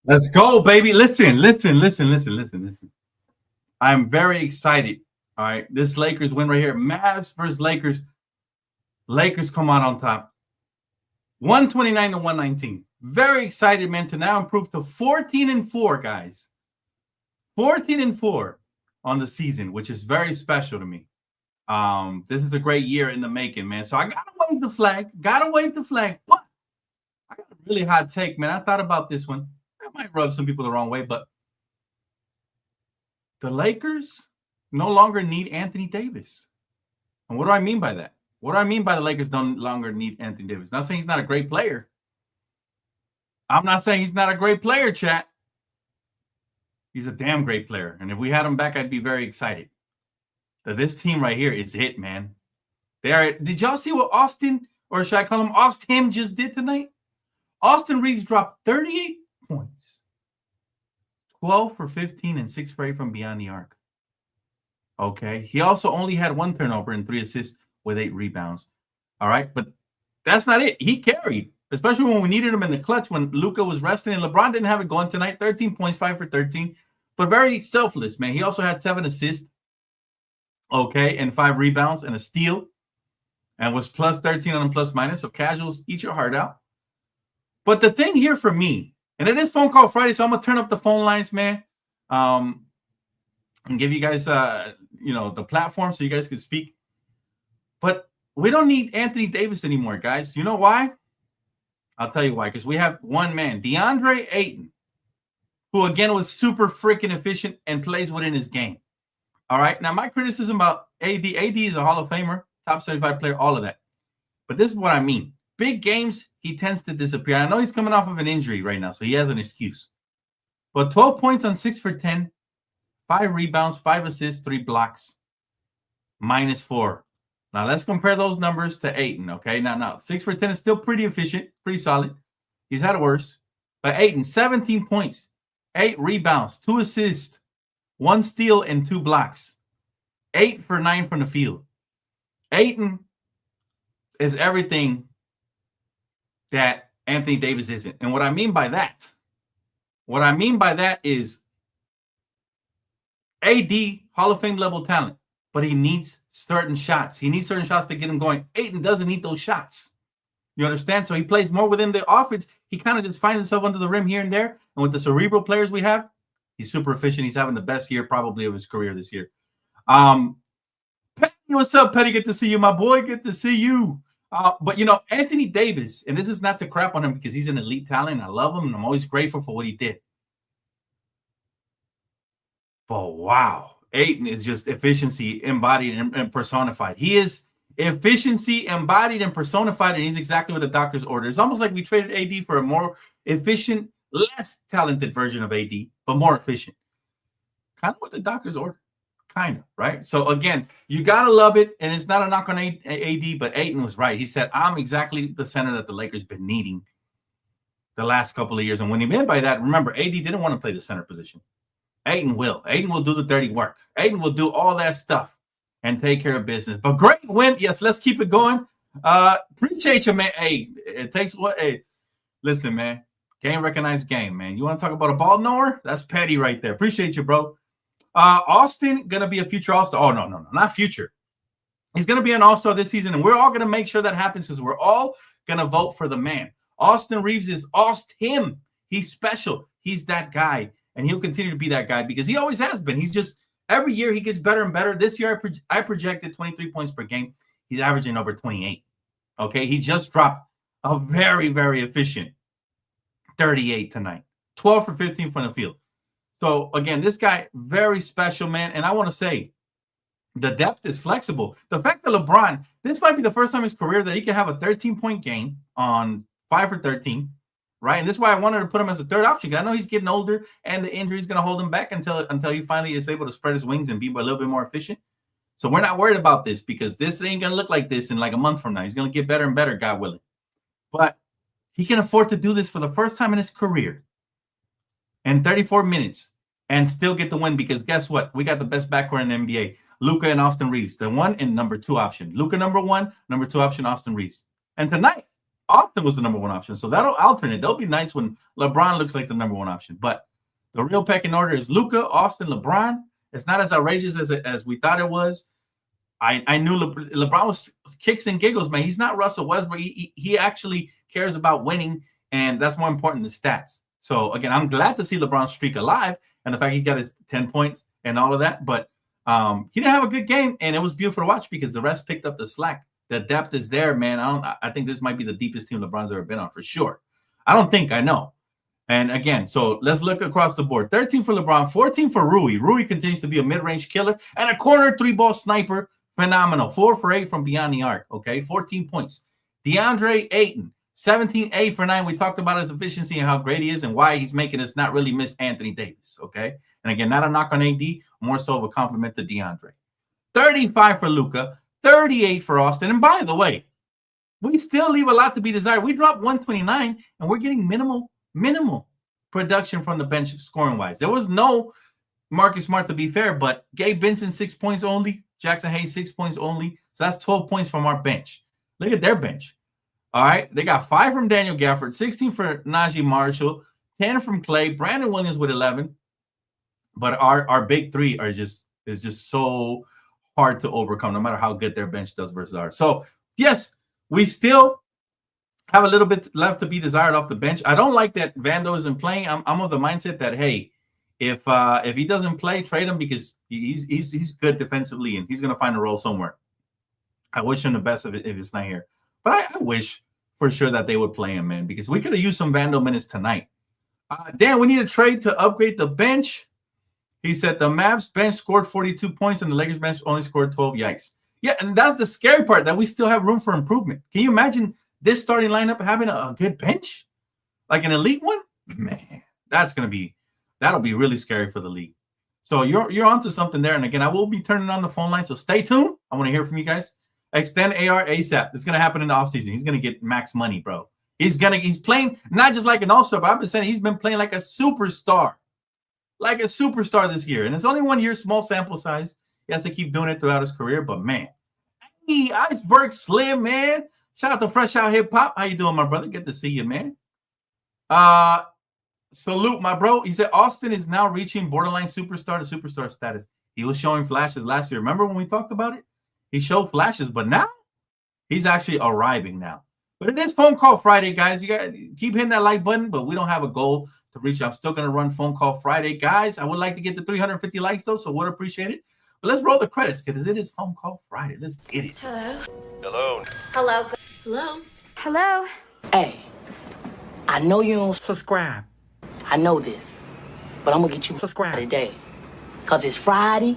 Let's go, baby. Listen. I'm very excited. All right. This Lakers win right here. Mavs versus Lakers. Lakers come out on top. 129 to 119. Very excited, man, to now improve to 14-4, guys. 14-4 on the season, which is very special to me. This is a great year in the making, man. So I gotta wave the flag. But I got a really hot take, man. I thought about this one. That might rub some people the wrong way, but the Lakers no longer need Anthony Davis. And what do I mean by that? What do I mean by the Lakers no longer need Anthony Davis? Not saying he's not a great player. I'm not saying he's not a great player, chat. He's a damn great player. And if we had him back, I'd be very excited. But this team right here is it, man. Did y'all see what Austin, or should I call him Austin, just did tonight? Austin Reaves dropped 38 points. 12 for 15 and 6 for 8 from beyond the arc. Okay. He also only had 1 turnover and 3 assists with 8 rebounds. All right. But that's not it. He carried, especially when we needed him in the clutch when Luka was resting and LeBron didn't have it going tonight. 13 points, 5 for 13. But very selfless, man. He also had 7 assists. Okay. And 5 rebounds and a steal. And was plus 13 on a plus minus. So casuals, eat your heart out. But the thing here for me, and it is phone call Friday, so I'm going to turn up the phone lines, man, and give you guys, the platform so you guys can speak. But we don't need Anthony Davis anymore, guys. You know why? I'll tell you why. Because we have one man, DeAndre Ayton, who, again, was super freaking efficient and plays within his game. All right? Now, my criticism about AD is a Hall of Famer, top 75 player, all of that. But this is what I mean. Big games, he tends to disappear. I know he's coming off of an injury right now, so he has an excuse. But 12 points on 6 for 10, 5 rebounds, 5 assists, 3 blocks, -4. Now, let's compare those numbers to Ayton, okay? Now, 6 for 10 is still pretty efficient, pretty solid. He's had worse. But Ayton, 17 points, 8 rebounds, 2 assists, 1 steal, and 2 blocks. 8 for 9 from the field. Ayton is everything that Anthony Davis isn't. And what I mean by that is AD, Hall of Fame level talent, but he needs certain shots. He needs certain shots to get him going. Ayton doesn't need those shots. You understand? So he plays more within the offense. He kind of just finds himself under the rim here and there. And with the cerebral players we have, he's super efficient. He's having the best year probably of his career this year. Petty, what's up, Petty? Good to see you, my boy. Good to see you. But, Anthony Davis, and this is not to crap on him because he's an elite talent. I love him, and I'm always grateful for what he did. But, wow, Ayton is just efficiency embodied and personified. He is efficiency embodied and personified, and he's exactly what the doctors ordered. It's almost like we traded AD for a more efficient, less talented version of AD, but more efficient. Kind of what the doctors ordered. Kind of, right? So, again, you got to love it, and it's not a knock on AD, but Ayton was right. He said, I'm exactly the center that the Lakers been needing the last couple of years. And when he meant by that, remember, AD didn't want to play the center position. Ayton will. Ayton will do the dirty work. Ayton will do all that stuff and take care of business. But great win. Yes, let's keep it going. Appreciate you, man. Hey, it takes what? Hey, listen, man. Game recognized game, man. You want to talk about a ball knower? That's Petty right there. Appreciate you, bro. Austin going to be a future All-Star. Oh, no, not future. He's going to be an All-Star this season, and we're all going to make sure that happens because we're all going to vote for the man. Austin Reaves is him. He's special. He's that guy, and he'll continue to be that guy because he always has been. He's just every year he gets better and better. This year I projected 23 points per game. He's averaging over 28. Okay, he just dropped a very, very efficient 38 tonight. 12 for 15 from the field. So, again, this guy, very special, man. And I want to say the depth is flexible. The fact that LeBron, this might be the first time in his career that he can have a 13-point game on 5 for 13, right? And this is why I wanted to put him as a third option. I know he's getting older, and the injury is going to hold him back until he finally is able to spread his wings and be a little bit more efficient. So we're not worried about this because this ain't going to look like this in like a month from now. He's going to get better and better, God willing. But he can afford to do this for the first time in his career in 34 minutes and still get the win because guess what? We got the best backcourt in the NBA. Luka and Austin Reaves, the 1 and number 2 option. Luka number 1, number 2 option, Austin Reaves. And tonight, Austin was the number one option. So that'll alternate. That'll be nice when LeBron looks like the number one option. But the real pecking order is Luka, Austin, LeBron. It's not as outrageous as we thought it was. I knew LeBron was kicks and giggles, man. He's not Russell Westbrook. He actually cares about winning, and that's more important than stats. So, again, I'm glad to see LeBron's streak alive and the fact he got his 10 points and all of that. But he didn't have a good game, and it was beautiful to watch because the rest picked up the slack. The depth is there, man. I think this might be the deepest team LeBron's ever been on for sure. I know. And again, so let's look across the board. 13 for LeBron, 14 for Rui. Rui continues to be a mid-range killer and a corner three-ball sniper. Phenomenal. 4 for 8 from beyond the arc. Okay, 14 points. DeAndre Ayton, 17, 8 for 9. We talked about his efficiency and how great he is and why he's making us not really miss Anthony Davis. Okay, and again, not a knock on AD, more so of a compliment to DeAndre. 35 for Luka, 38 for Austin. And by the way, we still leave a lot to be desired. We dropped 129, and we're getting minimal production from the bench scoring-wise. There was no Marcus Smart, to be fair, but Gabe Vincent, 6 points only. Jackson Hayes, 6 points only. So that's 12 points from our bench. Look at their bench. All right. They got 5 from Daniel Gafford, 16 for Najee Marshall, 10 from Clay, Brandon Williams with 11. But our big three is just so hard to overcome, no matter how good their bench does versus ours. So, yes, we still have a little bit left to be desired off the bench. I don't like that Vando isn't playing. I'm of the mindset that, hey, if he doesn't play, trade him because he's good defensively and he's going to find a role somewhere. I wish him the best if it's not here. But I wish for sure that they would play him, man, because we could have used some Vando minutes tonight. Dan, we need a trade to upgrade the bench. He said the Mavs bench scored 42 points and the Lakers bench only scored 12. Yikes. Yeah, and that's the scary part, that we still have room for improvement. Can you imagine this starting lineup having a good bench? Like an elite one? Man, that'll be really scary for the league. So you're onto something there. And again, I will be turning on the phone line, so stay tuned. I want to hear from you guys. Extend AR ASAP. It's going to happen in the offseason. He's going to get max money, bro. He's playing not just like an all-star, but I've been saying he's been playing like a superstar. Like a superstar this year. And it's only 1 year, small sample size. He has to keep doing it throughout his career. But, man, hey, Iceberg Slim, man. Shout out to Fresh Out Hip Hop. How you doing, my brother? Good to see you, man. Salute, my bro. He said Austin is now reaching borderline superstar to superstar status. He was showing flashes last year. Remember when we talked about it? He showed flashes, but now he's actually arriving now. But it is Phone Call Friday, guys. You got to keep hitting that like button, but we don't have a goal to reach. I'm still going to run Phone Call Friday. Guys, I would like to get to 350 likes, though, so would appreciate it. But let's roll the credits because it is Phone Call Friday. Let's get it. Hello. Hello. Hello. Hello. Hello. Hey, I know you don't Subscribe. I know this, but I'm gonna get you Subscribe today. Cause it's Friday,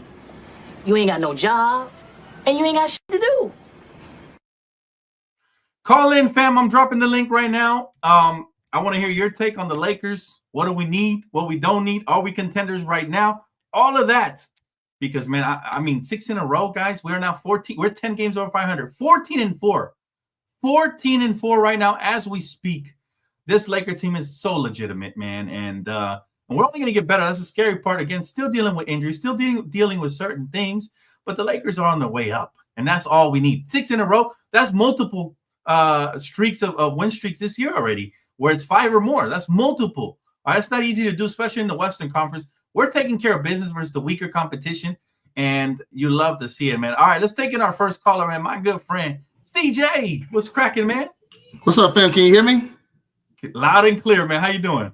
you ain't got no job, and you ain't got shit to do. Call in, fam. I'm dropping the link right now. I want to hear your take on the Lakers. What do we need? What we don't need? Are we contenders right now? All of that. Because, man, I mean, 6 in a row, guys. We're now 14. We're 10 games over 500. 14-4. 14-4 right now as we speak. This Laker team is so legitimate, man. And we're only going to get better. That's the scary part. Again, still dealing with injuries, still dealing with certain things. But the Lakers are on their way up. And that's all we need. 6 in a row. That's multiple streaks of win streaks this year already, where it's 5 or more. That's multiple. That's not easy to do, especially in the Western Conference. We're taking care of business versus the weaker competition, and you love to see it, man. All right, let's take in our first caller, man. My good friend, CJ. What's cracking, man? What's up, fam? Can you hear me? Loud and clear, man. How you doing?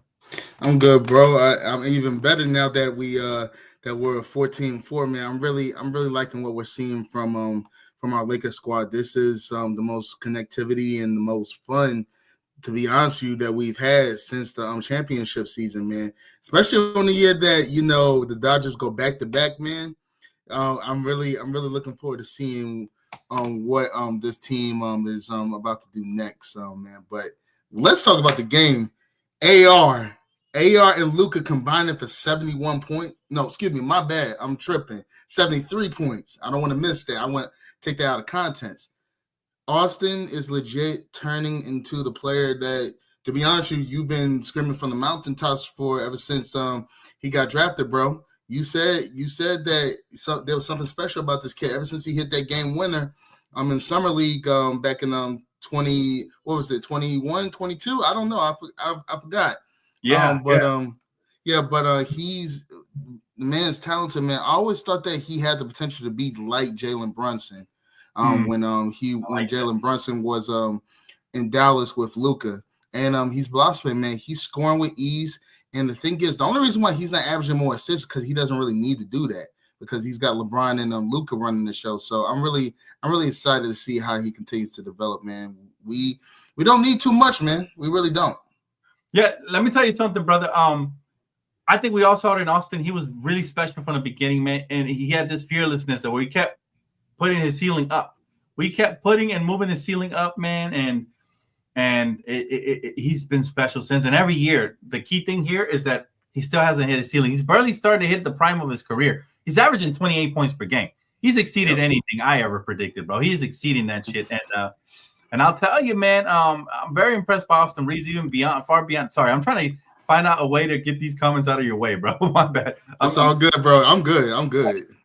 I'm good, bro. I'm even better now that we're 14-4, man. I'm really liking what we're seeing from our Lakers squad. This is the most connectivity and the most fun, to be honest with you, that we've had since the championship season, man. Especially on the year that the Dodgers go back to back, man. I'm really looking forward to seeing what this team is about to do next, man. But let's talk about the game. AR and Luka combining for 71 points. No, excuse me, my bad. I'm tripping. 73 points. I don't want to miss that. I want to take that out of context. Austin is legit turning into the player that, to be honest with you, you've been screaming from the mountaintops for ever since he got drafted, bro. You said that there was something special about this kid ever since he hit that game winner in Summer League back in 20, what was it, 21, 22? I don't know. I forgot. Yeah. He's the man's talented, man. I always thought that he had the potential to be like Jalen Brunson. When Jalen Brunson was in Dallas with Luka. And he's blossoming, man. He's scoring with ease. And the thing is, the only reason why he's not averaging more assists is because he doesn't really need to do that, because he's got LeBron and Luka running the show. So I'm really excited to see how he continues to develop, man. We don't need too much, man. We really don't. Yeah, let me tell you something, brother. I think we all saw it in Austin. He was really special from the beginning, man. And he had this fearlessness that we kept putting his ceiling up. We kept putting and moving his ceiling up, man. And he's been special since. And every year, the key thing here is that he still hasn't hit his ceiling. He's barely started to hit the prime of his career. He's averaging 28 points per game. He's exceeded anything I ever predicted, bro. He's exceeding that shit. And I'll tell you, man, I'm very impressed by Austin Reaves, even far beyond. Sorry, I'm trying to find out a way to get these comments out of your way, bro. My bad. That's all good, bro. I'm good.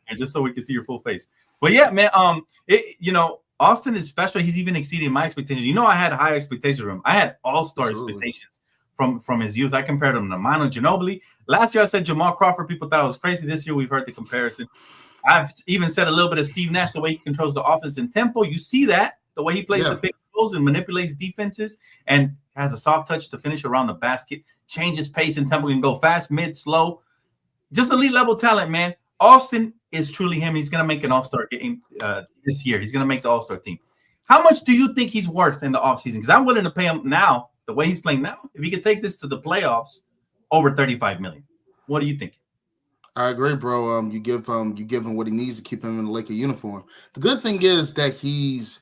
And just so we can see your full face. But yeah, man, Austin is special. He's even exceeding my expectations. I had high expectations from him. I had all-star expectations from his youth. I compared him to Manu Ginobili. Last year I said Jamal Crawford. People thought it was crazy. This year we've heard the comparison. I've even said a little bit of Steve Nash, the way he controls the offense in tempo. You see that, the way he plays the pick and rolls and manipulates defenses and has a soft touch to finish around the basket, changes pace and tempo, can go fast, mid, slow. Just elite level talent, man. Austin is truly him. He's going to make an all-star game this year. He's going to make the all-star team. How much do you think he's worth in the offseason? Because I'm willing to pay him now, the way he's playing now. If he could take this to the playoffs, over $35 million. What do you think? I agree, bro. You give him what he needs to keep him in the Laker uniform. The good thing is that he's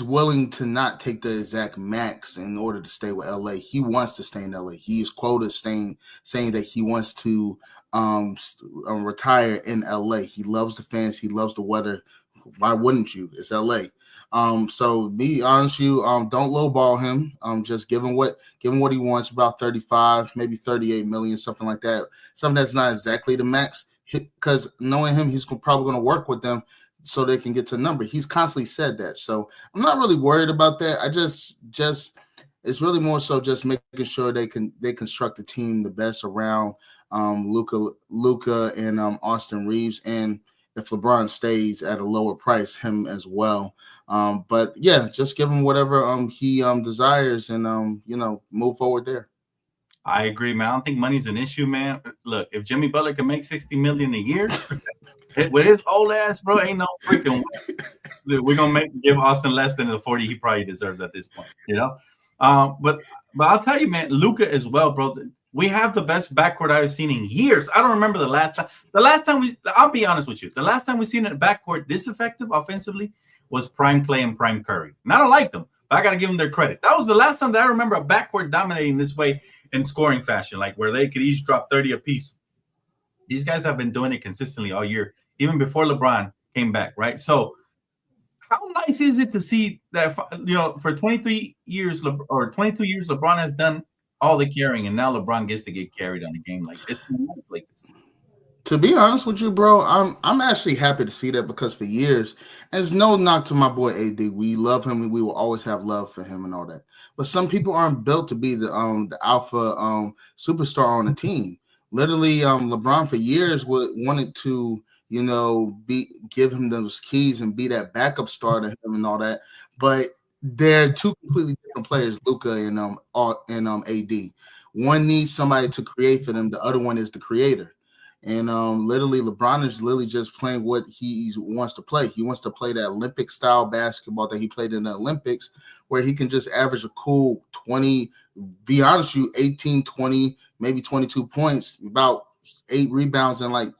willing to not take the exact max in order to stay with LA. He wants to stay in LA. He is quoted saying that he wants to retire in LA. He loves the fans. He loves the weather. Why wouldn't you? It's LA. So be honest, don't lowball him. Just give him what he wants, about 35, maybe 38 million, something like that. Something that's not exactly the max, because knowing him, he's probably going to work with them so they can get to a number. He's constantly said that. So I'm not really worried about that. I just it's really more so just making sure they construct the team the best around Luka and Austin Reaves, and if LeBron stays at a lower price, him as well. But yeah, just give him whatever he desires, and move forward there. I agree, man. I don't think money's an issue, man. Look, if Jimmy Butler can make $60 million a year with his old ass, bro, ain't no freaking way. We're gonna give Austin less than the 40 he probably deserves at this point, But I'll tell you, man, Luka as well, bro. We have the best backcourt I've seen in years. I don't remember the last time. I'll be honest with you. The last time we seen a backcourt this effective offensively was Prime Clay and Prime Curry. And I don't like them, but I got to give them their credit. That was the last time that I remember a backcourt dominating this way in scoring fashion, like where they could each drop 30 apiece. These guys have been doing it consistently all year, even before LeBron came back, right? So how nice is it to see that, for 22 years, LeBron has done all the carrying, and now LeBron gets to get carried on a game like this. To be honest with you, bro, I'm actually happy to see that, because for years, and it's no knock to my boy AD, we love him and we will always have love for him and all that. But some people aren't built to be the alpha superstar on the team. Literally, LeBron for years wanted to give him those keys and be that backup star to him and all that. But they're two completely different players, Luka and AD. One needs somebody to create for them. The other one is the creator. And literally, LeBron is literally just playing what he wants to play. He wants to play that Olympic-style basketball that he played in the Olympics, where he can just average a cool 20, be honest with you, 18, 20, maybe 22 points, about 8 rebounds and like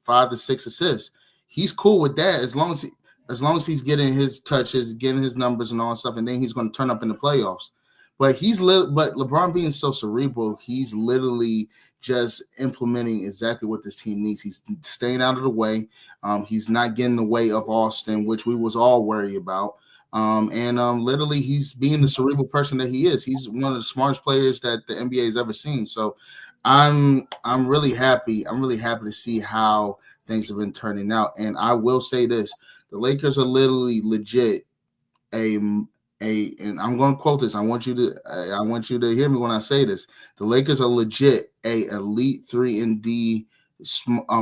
5 to 6 assists. He's cool with that as long as he's getting his touches, getting his numbers and all that stuff, and then he's going to turn up in the playoffs. But but LeBron being so cerebral, he's literally just implementing exactly what this team needs. He's staying out of the way. He's not getting in the way of Austin, which we was all worried about. Literally, he's being the cerebral person that he is. He's one of the smartest players that the NBA has ever seen. So I'm really happy. I'm really happy to see how things have been turning out. And I will say this: the Lakers are literally legit a and I'm going to quote this. I want you to hear me when I say this. The Lakers are legit a elite 3-and-D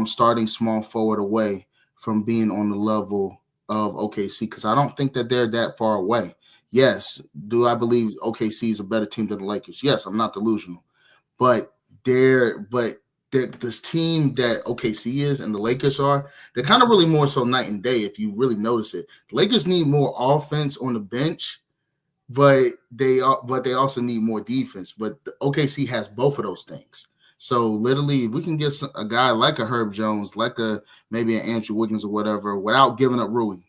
starting small forward away from being on the level of OKC, because I don't think that they're that far away. Yes, do I believe OKC is a better team than the Lakers? Yes, I'm not delusional, but this team that OKC is and the Lakers are, they're kind of really more so night and day if you really notice it. The Lakers need more offense on the bench, but they also need more defense. But the OKC has both of those things. So literally, if we can get a guy like a Herb Jones, like maybe an Andrew Wiggins or whatever, without giving up Rui,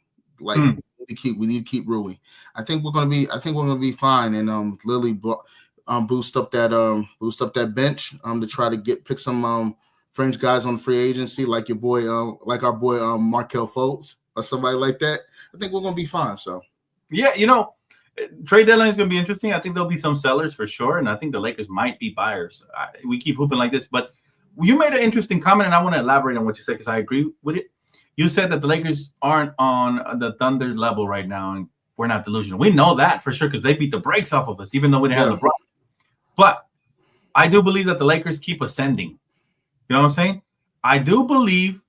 we need to keep Rui. I think we're gonna be fine, and literally boost up that bench to try to pick some fringe guys on the free agency, like your boy, like our boy Markelle Fultz or somebody like that. I think we're gonna be fine. So yeah, trade deadline is going to be interesting. I think there'll be some sellers for sure, and I think the Lakers might be buyers. We keep hooping like this, but you made an interesting comment, and I want to elaborate on what you said because I agree with it. You said that the Lakers aren't on the Thunder level right now, and we're not delusional. We know that for sure because they beat the brakes off of us, even though we didn't have LeBron. But I do believe that the Lakers keep ascending. You know what I'm saying? I do believe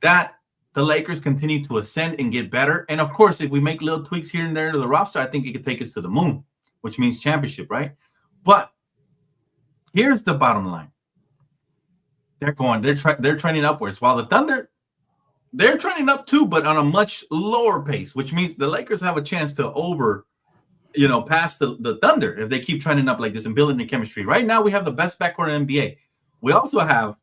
that the Lakers continue to ascend and get better. And, of course, if we make little tweaks here and there to the roster, I think it could take us to the moon, which means championship, right? But here's the bottom line. They're trending upwards. While the Thunder, they're trending up too, but on a much lower pace, which means the Lakers have a chance to pass the Thunder if they keep trending up like this and building their chemistry. Right now, we have the best backcourt in the NBA. We also have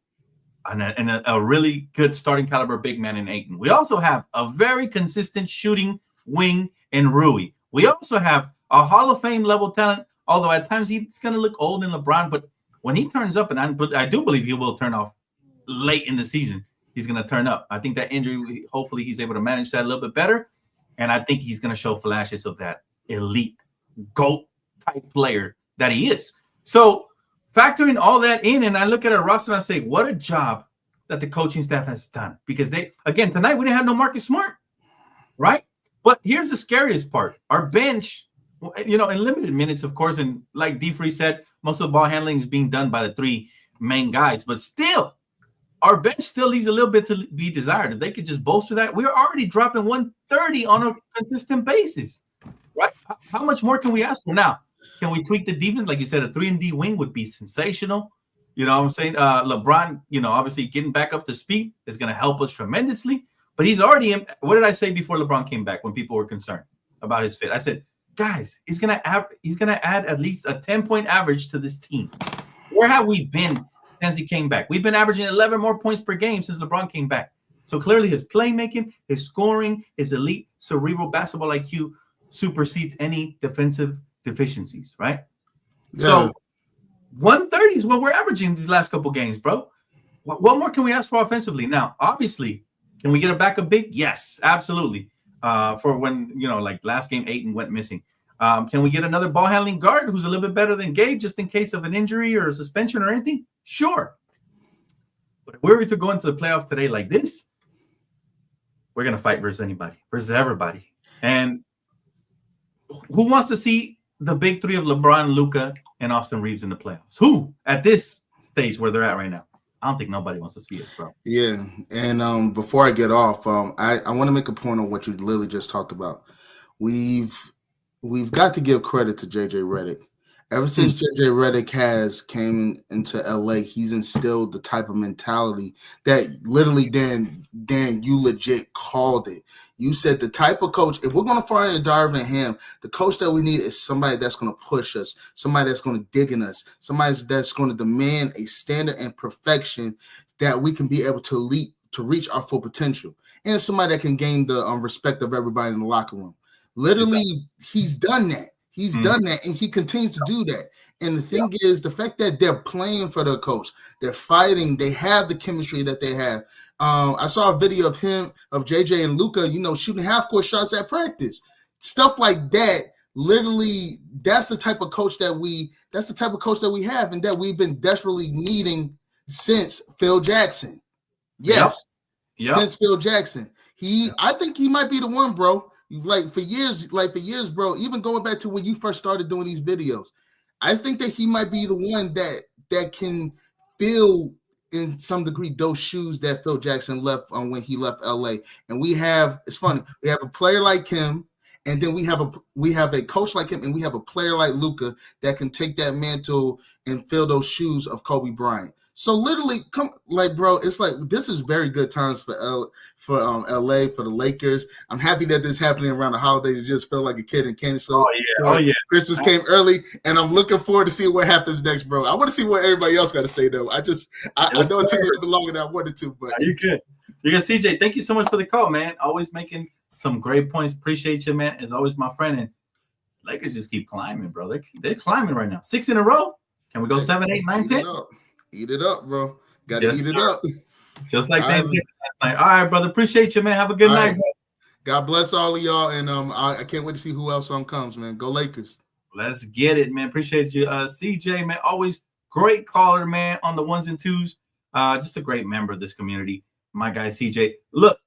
a really good starting caliber big man in Ayton. We also have a very consistent shooting wing in Rui. We also have a Hall of Fame level talent, although at times he's going to look old in LeBron. But when he turns up, and I do believe he will turn off late in the season, he's going to turn up. I think that injury, hopefully he's able to manage that a little bit better. And I think he's going to show flashes of that elite GOAT type player that he is. So factoring all that in, and I look at our roster and I say, what a job that the coaching staff has done. Because tonight we didn't have no Marcus Smart, right? But here's the scariest part. Our bench, in limited minutes, of course, and like D. Free said, most of the ball handling is being done by the three main guys. But still, our bench still leaves a little bit to be desired. If they could just bolster that, we're already dropping 130 on a consistent basis, right? How much more can we ask for now? Can we tweak the defense? Like you said, a 3-and-D wing would be sensational. You know what I'm saying? LeBron, obviously getting back up to speed is going to help us tremendously. But he's already in. What did I say before LeBron came back when people were concerned about his fit? I said, guys, he's going to add at least a 10-point average to this team. Where have we been since he came back? We've been averaging 11 more points per game since LeBron came back. So clearly his playmaking, his scoring, his elite cerebral basketball IQ supersedes any defensive deficiencies, right? Yeah. So 130 is what we're averaging these last couple games, bro. What more can we ask for offensively? Now, obviously, can we get a backup big? Yes, absolutely. For when, like last game, Ayton went missing. Can we get another ball handling guard who's a little bit better than Gabe just in case of an injury or a suspension or anything? Sure. But if we were to go into the playoffs today like this, we're going to fight versus everybody. And who wants to see the big three of LeBron, Luka, and Austin Reaves in the playoffs? Who at this stage where they're at right now? I don't think nobody wants to see it, bro. Yeah, and before I get off, I want to make a point on what you literally just talked about. We've got to give credit to JJ Redick. Ever since JJ Redick came into LA, he's instilled the type of mentality that literally, Dan, you legit called it. You said the type of coach, if we're going to fire Darvin Ham, the coach that we need is somebody that's going to push us, somebody that's going to dig in us, somebody that's going to demand a standard and perfection that we can be able to reach our full potential, and somebody that can gain the respect of everybody in the locker room. Literally, he's done that. He's done that, and he continues to do that. And the thing is, the fact that they're playing for the coach, they're fighting, they have the chemistry that they have. I saw a video of JJ and Luka, shooting half-court shots at practice. Stuff like that. Literally, that's the type of coach that we have, and that we've been desperately needing since Phil Jackson. Yes. Yep. Since Phil Jackson. I think he might be the one, bro. like for years, bro. Even going back to when you first started doing these videos, I think that he might be the one that can fill in some degree those shoes that Phil Jackson left on when he left LA. And it's funny, we have a player like him, and then we have a coach like him, and we have a player like Luka that can take that mantle and fill those shoes of Kobe Bryant. So literally, bro, it's like this is very good times for LA, for the Lakers. I'm happy that this is happening around the holidays. It just felt like a kid in candy. So Christmas came early, and I'm looking forward to see what happens next, bro. I want to see what everybody else got to say though. I know it took a little bit longer than I wanted to, but you good. You good, CJ. Thank you so much for the call, man. Always making some great points. Appreciate you, man. As always, my friend. And Lakers just keep climbing, bro. They're climbing right now. 6 in a row. Can we go 7, 8, 9, 10? Eat it up, bro. Got to eat it up. Just like Thanksgiving last night. All right, brother. Appreciate you, man. Have a good night, bro. God bless all of y'all, and I can't wait to see who else comes, man. Go Lakers. Let's get it, man. Appreciate you, CJ, man. Always great caller, man, on the ones and twos. Just a great member of this community. My guy, CJ. Look,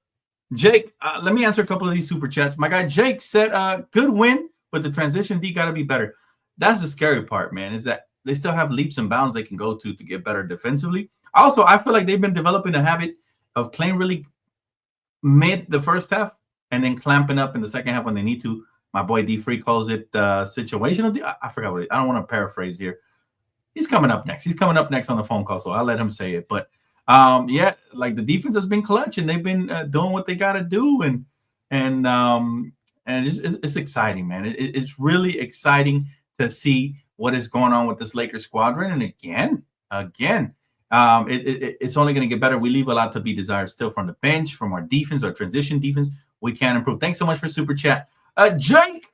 Jake, let me answer a couple of these super chats. My guy, Jake, said, good win, but the transition D got to be better. That's the scary part, man, is that they still have leaps and bounds they can go to get better defensively. Also, I feel like they've been developing a habit of playing really mid the first half and then clamping up in the second half when they need to. My boy D Free calls it situational. I forgot what I don't want to paraphrase here. He's coming up next. He's coming up next on the phone call, so I'll let him say it. But yeah, like the defense has been clutch and they've been doing what they got to do, and it's exciting, man. It's really exciting to see what is going on with this Lakers squadron. And again, it's only going to get better. We leave a lot to be desired still from the bench, from our defense, our transition defense. We can improve. Thanks so much for super chat. Jake,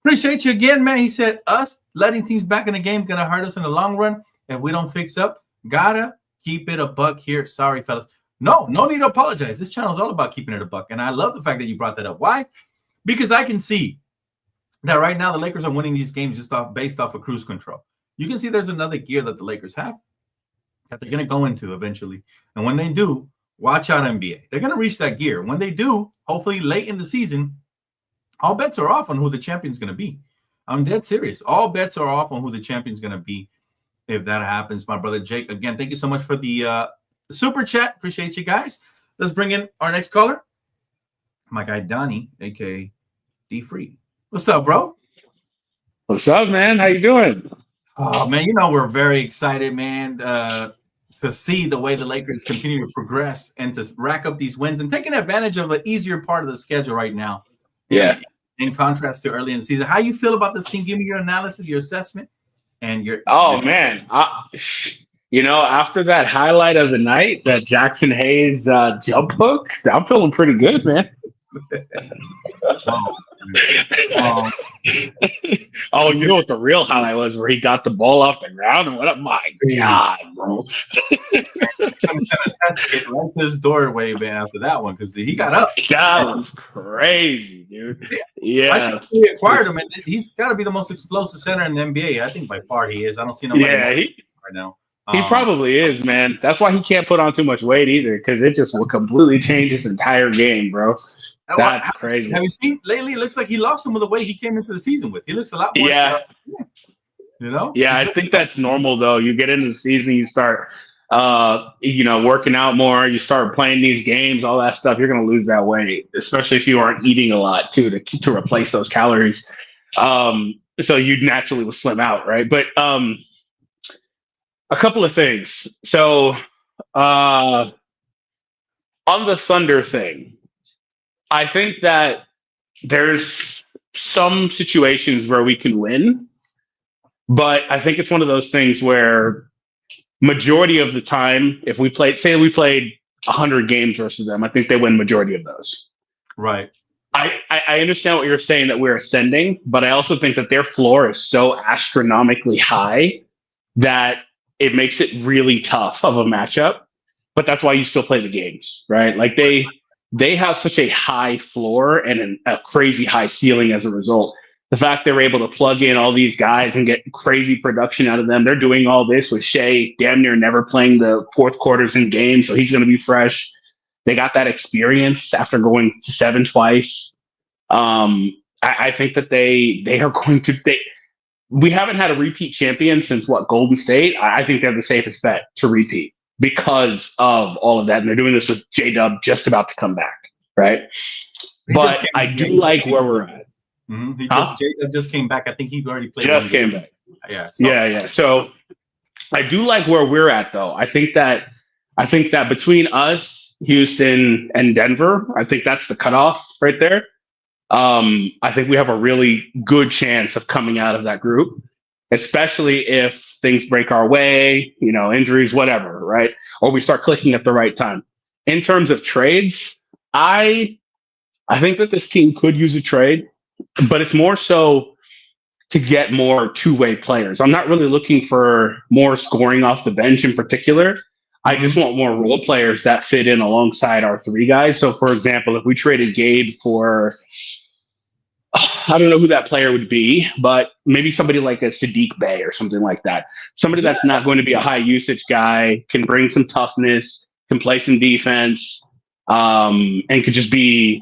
appreciate you again, man. He said us letting teams back in the game going to hurt us in the long run if we don't fix up. Gotta keep it a buck here. Sorry, fellas. No need to apologize. This channel is all about keeping it a buck. And I love the fact that you brought that up. Why? Because I can see that right now the Lakers are winning these games just based off of cruise control. You can see there's another gear that the Lakers have that they're going to go into eventually. And when they do, watch out, NBA. They're going to reach that gear. When they do, hopefully late in the season, all bets are off on who the champion's going to be. I'm dead serious. All bets are off on who the champion's going to be if that happens. My brother Jake, again, thank you so much for the super chat. Appreciate you guys. Let's bring in our next caller. My guy Donnie, a.k.a. D-Free. What's up, bro? What's up, man? How you doing? Oh, man, we're very excited, man, to see the way the Lakers continue to progress and to rack up these wins and taking advantage of an easier part of the schedule right now. Yeah. In contrast to early in the season. How you feel about this team? Give me your analysis, your assessment, and your... man. After that highlight of the night, that Jackson Hayes jump hook, I'm feeling pretty good, man. You know what the real highlight was? Where he got the ball off the ground and what up? My God, bro. Get right to his doorway, man, after that one, because he got up. That was crazy, dude. Yeah. We acquired him, and he's got to be the most explosive center in the NBA. I think by far he is. I don't see nobody right now. He probably is, man. That's why he can't put on too much weight either, because it just will completely change his entire game, bro. That's crazy. Have you seen lately? It looks like he lost some of the weight he came into the season with. He looks a lot more. Yeah. Yeah, I think that's normal though. You get into the season, you start, working out more. You start playing these games, all that stuff. You're gonna lose that weight, especially if you aren't eating a lot too to replace those calories. So you naturally will slim out, right? But a couple of things. So on the Thunder thing. I think that there's some situations where we can win, but I think it's one of those things where majority of the time, if we played 100 games versus them, I think they win majority of those. Right. I understand what you're saying that we're ascending, but I also think that their floor is so astronomically high that it makes it really tough of a matchup, but that's why you still play the games, right? Like they have such a high floor and a crazy high ceiling as a result. The fact they're able to plug in all these guys and get crazy production out of them. They're doing all this with Shea damn near never playing the fourth quarters in games, so he's going to be fresh. They got that experience after going to 7 twice. I think that they are going to. We haven't had a repeat champion since what, Golden State. I think they're the safest bet to repeat because of all of that, and they're doing this with J-Dub just about to come back, right? But I do like where we're at. Mm-hmm. J-Dub just came back. I think he already played. Just came back. Yeah. Yeah. So I do like where we're at, though. I think that between us, Houston, and Denver, I think that's the cutoff right there. I think we have a really good chance of coming out of that group, especially if things break our way, injuries, whatever, right? Or we start clicking at the right time. In terms of trades, I think that this team could use a trade, but it's more so to get more two-way players. I'm not really looking for more scoring off the bench in particular. I just want more role players that fit in alongside our three guys. So, for example, if we traded Gabe for, I don't know who that player would be, but maybe somebody like a Sadiq Bey or something like that. Somebody that's not going to be a high usage guy, can bring some toughness, can play some defense, and could just be,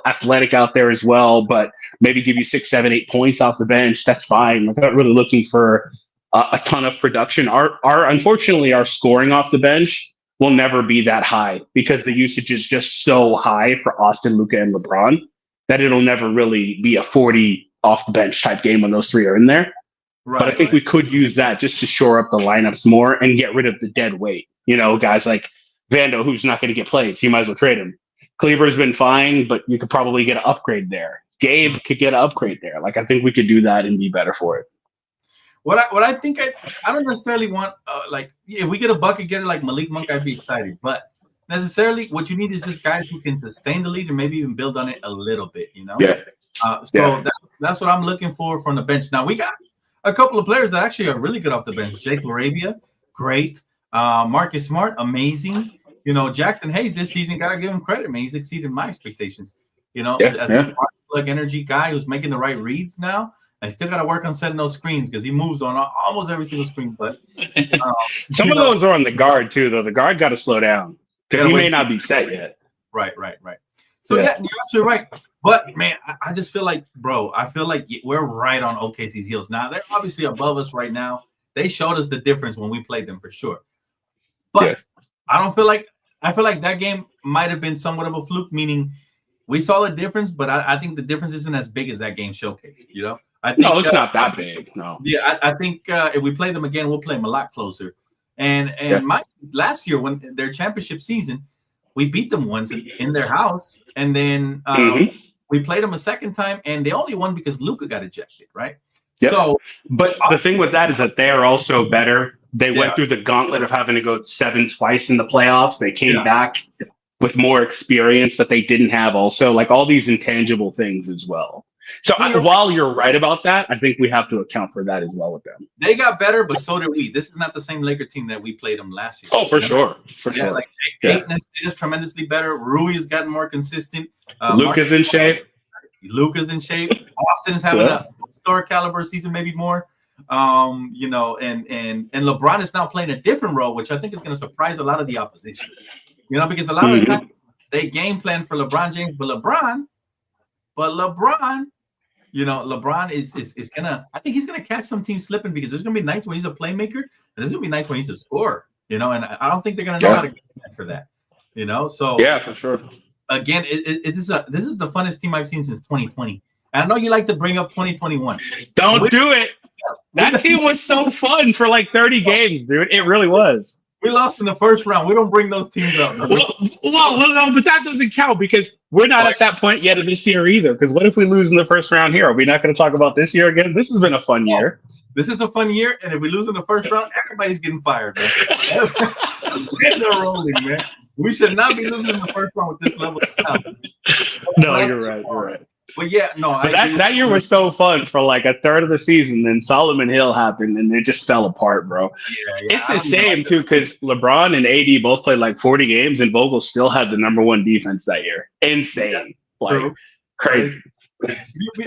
athletic out there as well, but maybe give you 6, 7, 8 points off the bench. That's fine. We're not really looking for a ton of production. Unfortunately, our scoring off the bench will never be that high because the usage is just so high for Austin, Luka, and LeBron that it'll never really be a 40 off the bench type game when those three are in there. Right, but I think we could use that just to shore up the lineups more and get rid of the dead weight. Guys like Vando, who's not going to get plays, so you might as well trade him. Cleaver's been fine, but you could probably get an upgrade there. Gabe could get an upgrade there. I think we could do that and be better for it. What I think I don't necessarily want if we get a bucket getter like Malik Monk, I'd be excited. But necessarily, what you need is just guys who can sustain the lead and maybe even build on it a little bit. Yeah. That's what I'm looking for from the bench. Now we got a couple of players that actually are really good off the bench. Jake LaRavia, great. Marcus Smart, amazing. Jackson Hayes this season, gotta give him credit, man. He's exceeded my expectations. As a plug energy guy who's making the right reads now. I still got to work on setting those screens because he moves on almost every single screen. But some of those are on the guard too, though. The guard got to slow down because he may not be set yet. Right. So yeah, you're absolutely right. But man, I just feel like, bro, we're right on OKC's heels now. They're obviously above us right now. They showed us the difference when we played them for sure. But I feel like that game might have been somewhat of a fluke, meaning we saw the difference, but I think the difference isn't as big as that game showcased. I think, it's not that big. No. Yeah, I think if we play them again, we'll play them a lot closer. And last year, when their championship season, we beat them once in their house, and then we played them a second time, and they only won because Luka got ejected, right? Yep. So, but the thing with that is that they are also better. They went through the gauntlet of having to go 7 twice in the playoffs. They came back with more experience that they didn't have. Also, all these intangible things as well. So while you're right about that, I think we have to account for that as well with them. They got better, but so did we. This is not the same Laker team that we played them last year. Oh, for sure. Ayton is tremendously better. Rui has gotten more consistent. Luka's in shape. Austin is having a star caliber season, maybe more. And LeBron is now playing a different role, which I think is going to surprise a lot of the opposition. Because a lot of the time they game plan for LeBron James, but LeBron, LeBron is gonna. I think he's gonna catch some teams slipping because there's gonna be nights when he's a playmaker, and there's gonna be nights when he's a scorer. And I don't think they're gonna know how to get for that. So for sure. Again, this is the funnest team I've seen since 2020. And I know you like to bring up 2021. Don't do it. That team was so fun for 30 games, dude. It really was. We lost in the first round. We don't bring those teams up. Well, no, but that doesn't count because we're not at that point yet of this year either. Because what if we lose in the first round here? Are we not going to talk about this year again? This has been a fun year. This is a fun year, and if we lose in the first round, everybody's getting fired, man. Heads are rolling, man. We should not be losing in the first round with this level of talent. No, you're right. But that year was so fun for a third of the season. Then Solomon Hill happened, and it just fell apart, bro. It's a shame too, because LeBron and AD both played 40 games, and Vogel still had the number 1 defense that year. Insane, crazy.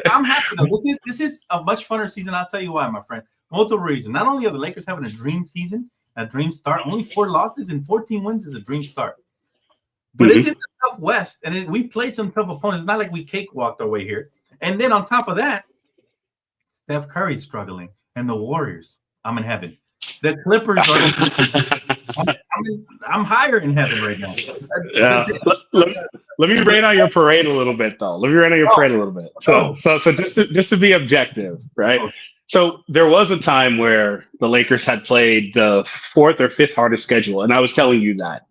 I'm happy though. This is a much funner season. I'll tell you why, my friend. Multiple reasons. Not only are the Lakers having a dream season, a dream start. Only 4 losses and 14 wins is a dream start. But it's in the tough West, and we played some tough opponents. It's not like we cakewalked our way here. And then on top of that, Steph Curry's struggling, and the Warriors. I'm in heaven. The Clippers are. I'm higher in heaven right now. Yeah. Let me rain on your parade a little bit, though. Let me rain on your parade a little bit. So just to be objective, right? Okay. So there was a time where the Lakers had played the fourth or fifth hardest schedule, and I was telling you that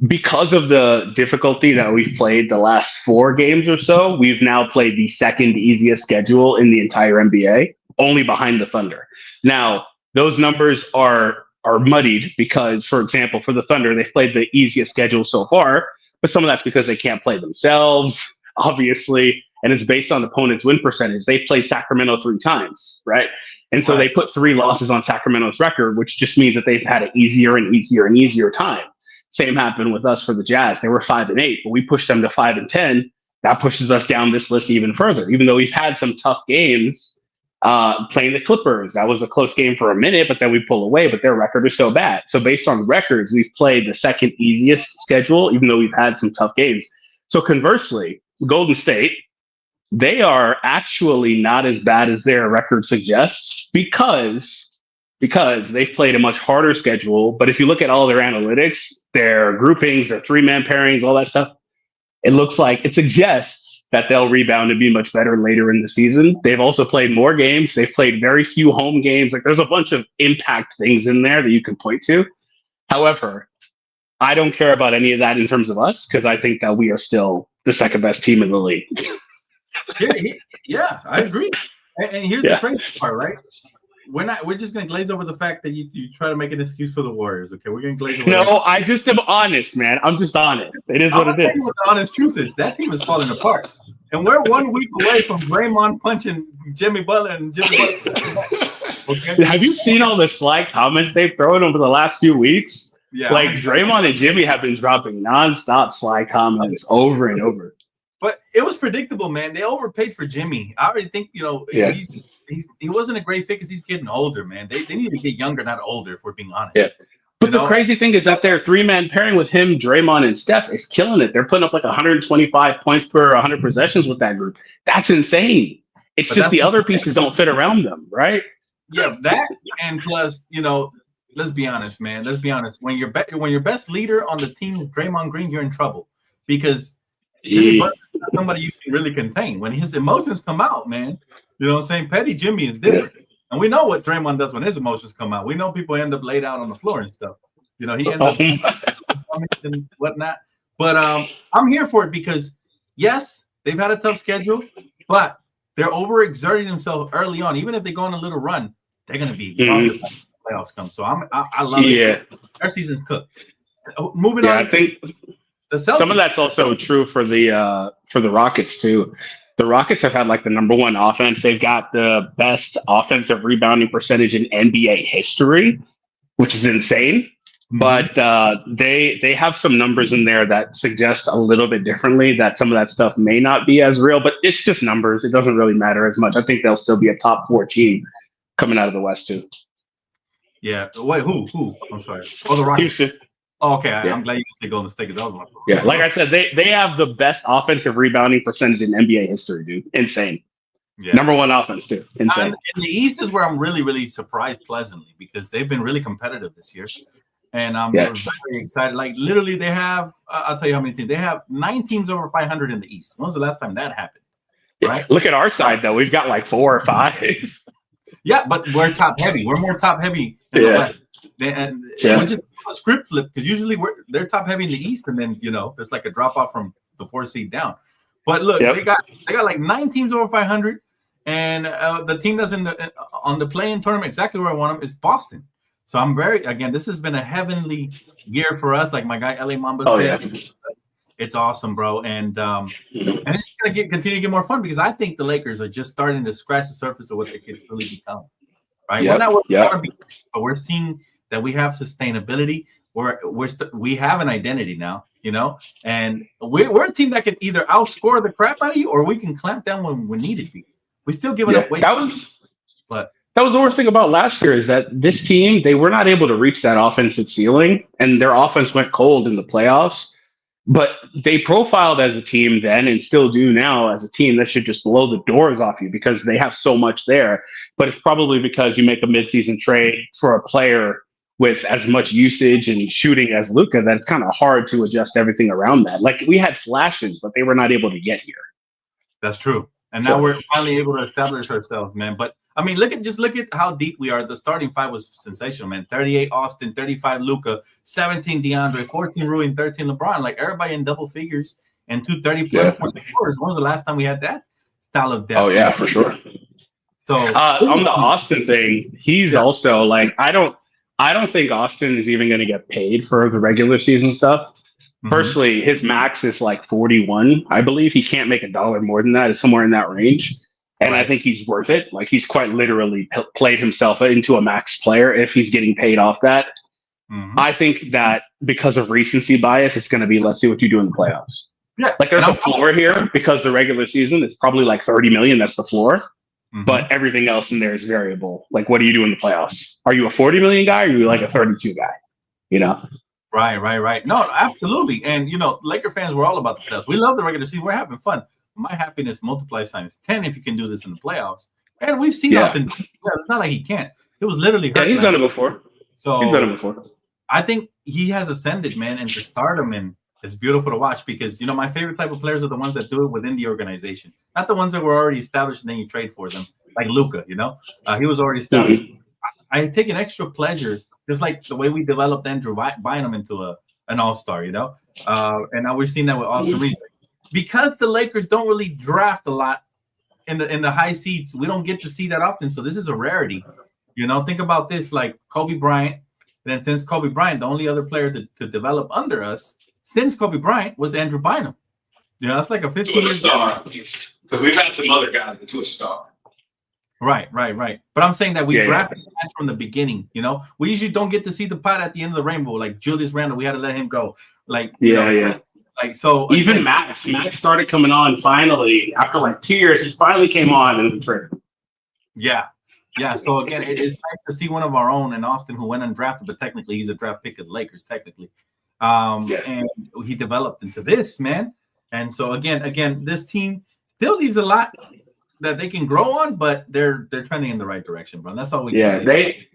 because of the difficulty that we've played the last 4 games or so, we've now played the second easiest schedule in the entire NBA, only behind the Thunder. Now, those numbers are muddied because, for example, for the Thunder, they've played the easiest schedule so far, but some of that's because they can't play themselves, obviously, and it's based on opponent's win percentage. They played Sacramento 3 times, right? And so they put 3 losses on Sacramento's record, which just means that they've had an easier and easier and easier time. Same happened with us for the Jazz. They were 5-8, but we pushed them to 5-10. That pushes us down this list even further, even though we've had some tough games. Playing the Clippers, that was a close game for a minute, but then we pull away, but their record is so bad. So based on records, we've played the second easiest schedule, even though we've had some tough games. So conversely, Golden State, they are actually not as bad as their record suggests because they've played a much harder schedule. But if you look at all their analytics, their groupings, their 3-man pairings, all that stuff, it looks like it suggests that they'll rebound and be much better later in the season. They've also played more games. They've played very few home games. Like, there's a bunch of impact things in there that you can point to. However, I don't care about any of that in terms of us, because I think that we are still the second best team in the league. Yeah, I agree. And here's the crazy part, right? We're just gonna glaze over the fact that you try to make an excuse for the Warriors. Okay, we're gonna glaze over. No, I just am honest, man. I'm just honest. It is what it is. What the honest truth is, that team is falling apart, and we're 1 week away from Draymond punching Jimmy Butler and Jimmy Butler. Okay. Have you seen all the sly comments they've thrown over the last few weeks? Yeah, like Draymond and Jimmy have been dropping nonstop sly comments over and over. But it was predictable, man. They overpaid for Jimmy. I already think he wasn't a great fit because he's getting older, man. They need to get younger, not older, if we're being honest. Yeah. But the crazy thing is that their 3-man pairing with him, Draymond, and Steph is killing it. They're putting up like 125 points per 100 possessions with that group. That's insane. It's just the other pieces don't fit around them, right? Yeah, that and plus, let's be honest, man. Let's be honest. When your best leader on the team is Draymond Green, you're in trouble because Jimmy Butler is not somebody you can really contain. When his emotions come out, man, you know what I'm saying? Petty Jimmy is different. Yeah. And we know what Draymond does when his emotions come out. We know people end up laid out on the floor and stuff. He ends up and whatnot. But I'm here for it because, yes, they've had a tough schedule, but they're overexerting themselves early on. Even if they go on a little run, they're going to be exhausted when the playoffs come. So I love it. Yeah. Their season's cooked. Moving on. I think some of that's also true for the Rockets, too. The Rockets have had like the number 1 offense. They've got the best offensive rebounding percentage in NBA history, which is insane. But they have some numbers in there that suggest a little bit differently, that some of that stuff may not be as real, but it's just numbers. It doesn't really matter as much. I think they'll still be a top 4 team coming out of the West, too. Yeah. Wait, who? I'm sorry. Oh, the Rockets. Houston. Oh, okay, yeah. I'm glad you say Golden State because that was one. Yeah, like I said, they have the best offensive rebounding percentage in NBA history, dude. Insane. Yeah. Number 1 offense, too. Insane. In the East is where I'm really, really surprised pleasantly because they've been really competitive this year. And I'm very excited. Like, literally, they have, I'll tell you how many teams. They have 9 teams over 500 in the East. When was the last time that happened? Right? Look at our side, though. We've got like 4 or 5. Yeah, but we're top heavy. We're more top heavy in the West. Which is a script flip because usually they're top heavy in the East, and then there's like a drop off from the 4 seed down. But look, they got like 9 teams over 500, and the team that's on the play-in tournament exactly where I want them is Boston. So I'm this has been a heavenly year for us. Like my guy LA Mamba said, it's awesome, bro, and it's gonna continue to get more fun because I think the Lakers are just starting to scratch the surface of what they could truly become. Right? We're not what we want to be, but we're seeing that we have sustainability. We have an identity now, and we're a team that can either outscore the crap out of you or we can clamp down when we need it. We still give it up weight. That was the worst thing about last year is that this team, they were not able to reach that offensive ceiling, and their offense went cold in the playoffs. But they profiled as a team then and still do now as a team that should just blow the doors off you because they have so much there. But it's probably because you make a midseason trade for a player with as much usage and shooting as Luka that it's kind of hard to adjust everything around that. Like we had flashes, but they were not able to get here. That's true. And now we're finally able to establish ourselves, man. But I mean, look at how deep we are. The starting five was sensational, man. 38 Austin, 35 Luka, 17 DeAndre, 14 Rui, and 13 LeBron. Like everybody in double figures and 230-plus point scorers. When was the last time we had that style of depth? Oh yeah, for sure. So on the Austin thing, he's also like I don't think Austin is even going to get paid for the regular season stuff. Personally, his max is like 41. I believe he can't make $1 more than that. It's somewhere in that range. And I think he's worth it. Like he's quite literally played himself into a max player if he's getting paid off that. I think that because of recency bias, it's going to be, let's see what you do in the playoffs. Yeah. Like there's a floor here because the regular season is probably like 30 million. That's the floor. But everything else in there is variable. Like, what do you do in the playoffs? Are you a 40 million guy or are you like a 32 guy? You know? Right. No, absolutely. And, Laker fans, we're all about the playoffs. We love the regular season. We're having fun. My happiness multiplies times 10 if you can do this in the playoffs. And we've seen Austin. Yeah, it's not like he can't. It was literally hurt. Yeah, he's done it before. I think he has ascended, man, into stardom, and it's beautiful to watch because, my favorite type of players are the ones that do it within the organization, not the ones that were already established and then you trade for them, like Luka, he was already established. I take an extra pleasure, just like the way we developed Andrew Bynum into an all-star, and now we're seeing that with Austin Reaves. Because the Lakers don't really draft a lot in the high seats, we don't get to see that often. So this is a rarity. Think about this, like Kobe Bryant. Then since Kobe Bryant, the only other player to develop under us since Kobe Bryant was Andrew Bynum. That's like a 15-year star at least. Because we've had some other guys to a star. Right. But I'm saying that we drafted guys from the beginning. We usually don't get to see the pot at the end of the rainbow. Like Julius Randle, we had to let him go. Like Like so, even Max started coming on finally after like 2 years. He finally came on in the trade. Yeah. So again, it's nice to see one of our own in Austin who went undrafted, but technically he's a draft pick of the Lakers, technically. And he developed into this, man. And so again, this team still leaves a lot that they can grow on, but they're trending in the right direction, bro. And that's all we can say.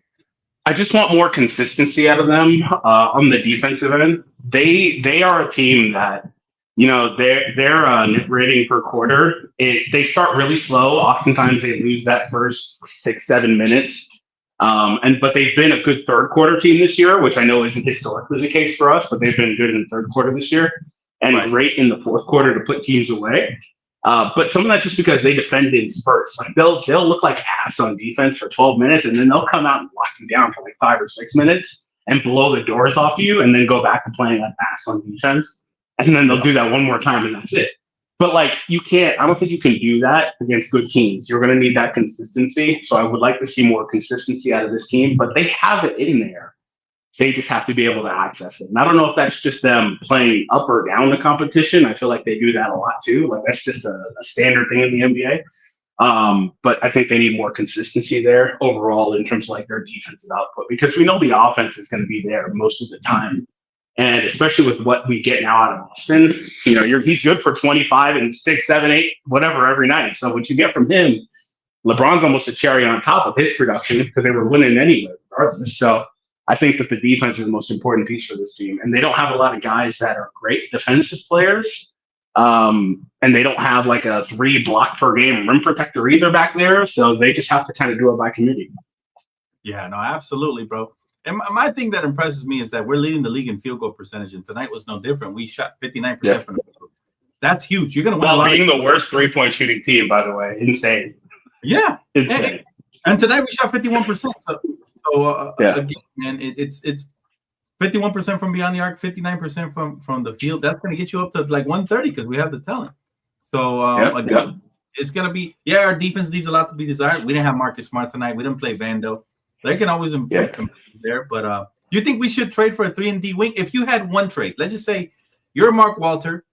I just want more consistency out of them on the defensive end. They are a team that, their net rating per quarter, they start really slow. Oftentimes they lose that first 6-7 minutes. But they've been a good third quarter team this year, which I know isn't historically the case for us, but they've been good in the third quarter this year and great in the fourth quarter to put teams away. But some of that's just because they defend in spurts. Like they'll look like ass on defense for 12 minutes, and then they'll come out and lock you down for like 5 or 6 minutes and blow the doors off you, and then go back to playing like ass on defense. And then they'll do that one more time, and that's it. But like I don't think you can do that against good teams. You're going to need that consistency. So I would like to see more consistency out of this team, but they have it in there. They just have to be able to access it. And I don't know if that's just them playing up or down the competition. I feel like they do that a lot too. Like that's just a standard thing in the NBA. But I think they need more consistency there overall in terms of like their defensive output, because we know the offense is going to be there most of the time. And especially with what we get now out of Austin, he's good for 25 and 6, 7, 8, whatever every night. So what you get from him, LeBron's almost a cherry on top of his production because they were winning anyway, regardless. So I think that the defense is the most important piece for this team. And they don't have a lot of guys that are great defensive players. And they don't have like a 3 block per game rim protector either back there. So they just have to kind of do it by committee. Yeah, no, absolutely, bro. And my thing that impresses me is that we're leading the league in field goal percentage, and tonight was no different. We shot 59% from the field. That's huge. You're going to win a lot. Being the worst 3-point shooting team, by the way, insane. Yeah, insane. And tonight we shot 51%. So again, man, it's 51% from beyond the arc, 59% from the field. That's going to get you up to like 130 because we have the talent. So again, it's going to be our defense leaves a lot to be desired. We didn't have Marcus Smart tonight. We didn't play Vando. They can always improve there, but you think we should trade for a 3-and-D wing? If you had one trade, let's just say you're Mark Walter,